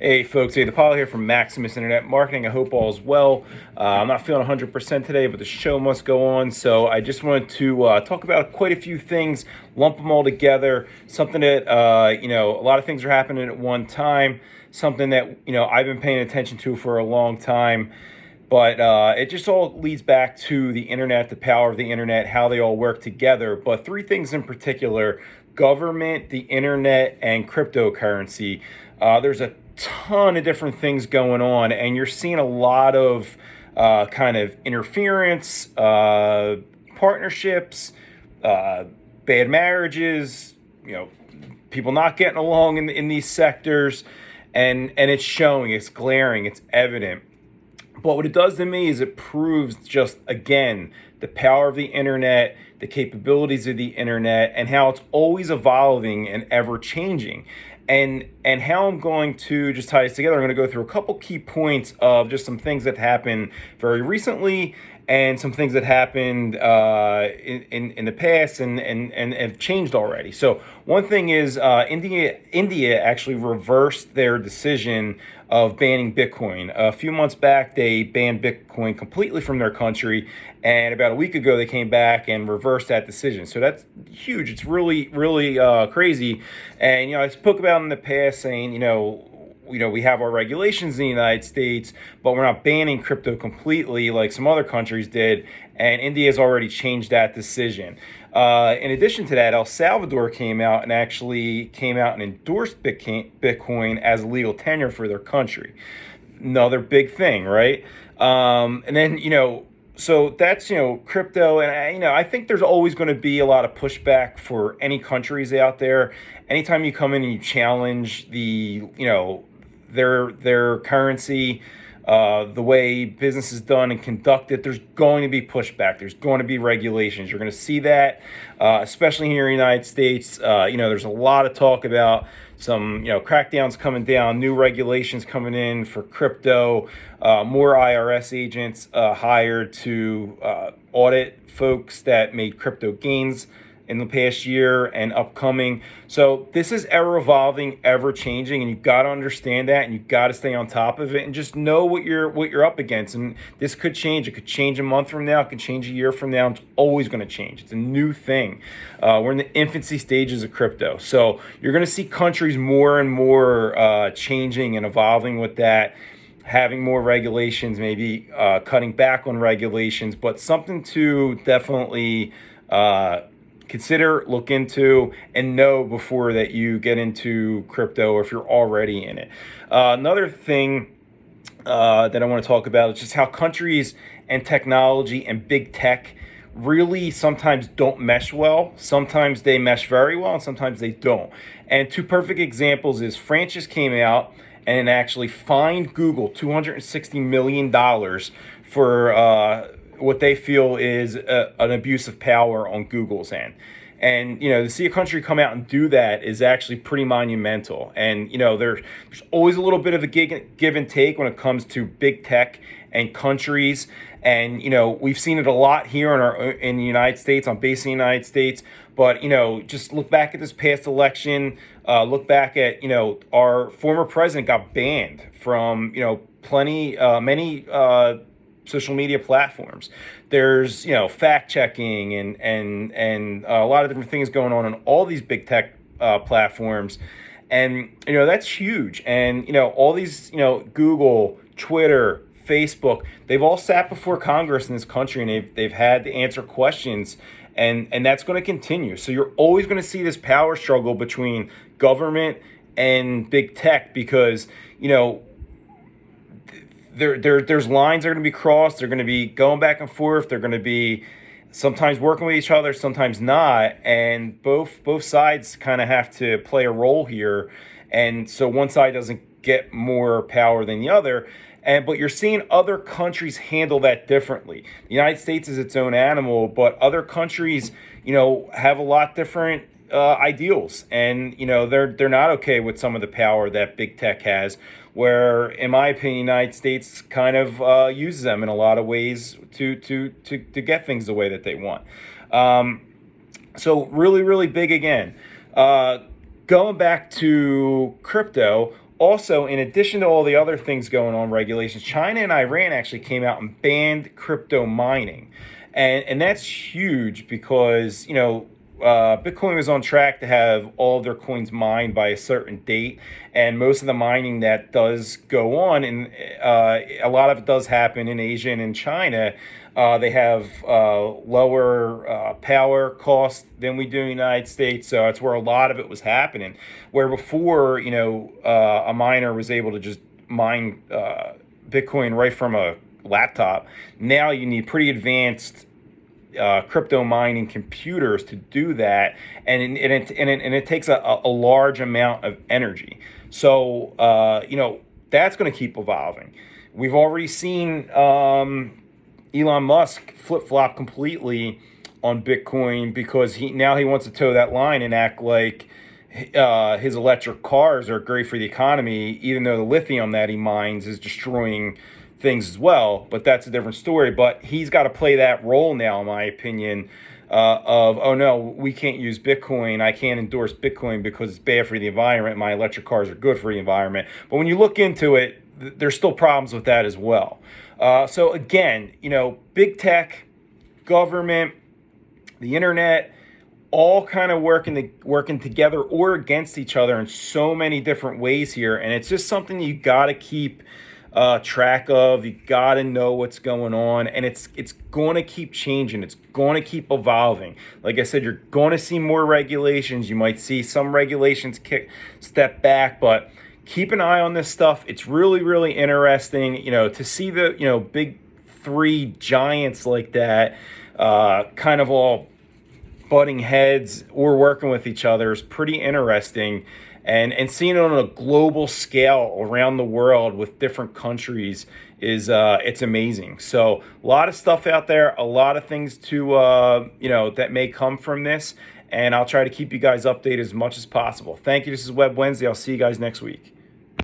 Hey folks, hey, the Paul here from Maximus Internet Marketing. I hope all is well. I'm not feeling 100% today, but the show must go on. So I just wanted to talk about quite a few things, lump them all together. Something that, a lot of things are happening at one time. Something that, I've been paying attention to for a long time. But it just all leads back to the internet, the power of the internet, how they all work together. But three things in particular: government, the internet, and cryptocurrency. There's a ton of different things going on, and you're seeing a lot of kind of interference, partnerships, bad marriages, people not getting along in these sectors, and it's showing, it's glaring, it's evident. But what it does to me is it proves just, again, the power of the internet, the capabilities of the internet, and how it's always evolving and ever changing. And how I'm going to just tie this together, I'm going to go through a couple key points of just some things that happened very recently and some things that happened in the past and have changed already. So one thing is India actually reversed their decision of banning Bitcoin. A few months back, they banned Bitcoin completely from their country, and about a week ago, they came back and reversed that decision. So that's huge. It's really, really crazy. And I spoke about in the past saying, we have our regulations in the United States, but we're not banning crypto completely like some other countries did, and India has already changed that decision. In addition to that, El Salvador came out and endorsed Bitcoin as legal tender for their country. Another big thing, right? And then, so that's, crypto. And I think there's always going to be a lot of pushback for any countries out there. Anytime you come in and you challenge their currency, the way business is done and conducted, there's going to be pushback. There's going to be regulations. You're going to see that, especially here in the United States. There's a lot of talk about some, crackdowns coming down, new regulations coming in for crypto, more IRS agents hired to audit folks that made crypto gains in the past year and upcoming. So this is ever evolving, ever changing, and you've got to understand that, and you've got to stay on top of it and just know what you're up against. And this could change. It could change a month from now. It could change a year from now. It's always going to change. It's a new thing. We're in the infancy stages of crypto. So you're going to see countries more and more changing and evolving with that, having more regulations, maybe cutting back on regulations, but something to definitely consider, look into, and know before that you get into crypto or if you're already in it. Another thing that I want to talk about is just how countries and technology and big tech really sometimes don't mesh well. Sometimes they mesh very well and sometimes they don't. And two perfect examples is France just came out and actually fined Google $260 million for what they feel is an abuse of power on Google's end. And, to see a country come out and do that is actually pretty monumental. And, there's always a little bit of a give and take when it comes to big tech and countries. And, we've seen it a lot here in the United States, on base in the United States. But, just look back at this past election, look back at, our former president got banned from, many social media platforms. There's fact checking and a lot of different things going on all these big tech platforms, and that's huge. And all these Google, Twitter, Facebook, they've all sat before Congress in this country and they've had to answer questions, and that's going to continue. So you're always going to see this power struggle between government and big tech, because there's lines that are going to be crossed. They're going to be going back and forth. They're going to be sometimes working with each other, sometimes not. And both sides kind of have to play a role here. And so one side doesn't get more power than the other. But you're seeing other countries handle that differently. The United States is its own animal, but other countries, have a lot different ideals, and they're not okay with some of the power that big tech has, where in my opinion the United States kind of uses them in a lot of ways to get things the way that they want. So really big again. Going back to crypto, Also, in addition to all the other things going on, regulations, China and Iran actually came out and banned crypto mining. And that's huge because, Bitcoin was on track to have all of their coins mined by a certain date. And most of the mining that does go on, and a lot of it does happen in Asia and in China, they have lower power costs than we do in the United States. So that's where a lot of it was happening. Where before, a miner was able to just mine Bitcoin right from a laptop. Now you need pretty advanced crypto mining computers to do that, and it takes a large amount of energy. So that's going to keep evolving. We've already seen Elon Musk flip flop completely on Bitcoin because he wants to toe that line and act like his electric cars are great for the economy, even though the lithium that he mines is destroying things as well. But that's a different story. But he's got to play that role now, in my opinion, of, oh no, we can't use Bitcoin. I can't endorse Bitcoin because it's bad for the environment. My electric cars are good for the environment. But when you look into it, there's still problems with that as well. So again, big tech, government, the internet, all kind of working together or against each other in so many different ways here. And it's just something you got to keep track of. You got to know what's going on, and it's going to keep changing. It's going to keep evolving. Like I said, you're going to see more regulations. You might see some regulations step back, but keep an eye on this stuff. It's really, really interesting, to see the, big three giants like that, kind of all butting heads or working with each other is pretty interesting. And seeing it on a global scale around the world with different countries is it's amazing. So a lot of stuff out there, a lot of things to that may come from this, and I'll try to keep you guys updated as much as possible. Thank you. This is Web Wednesday. I'll see you guys next week.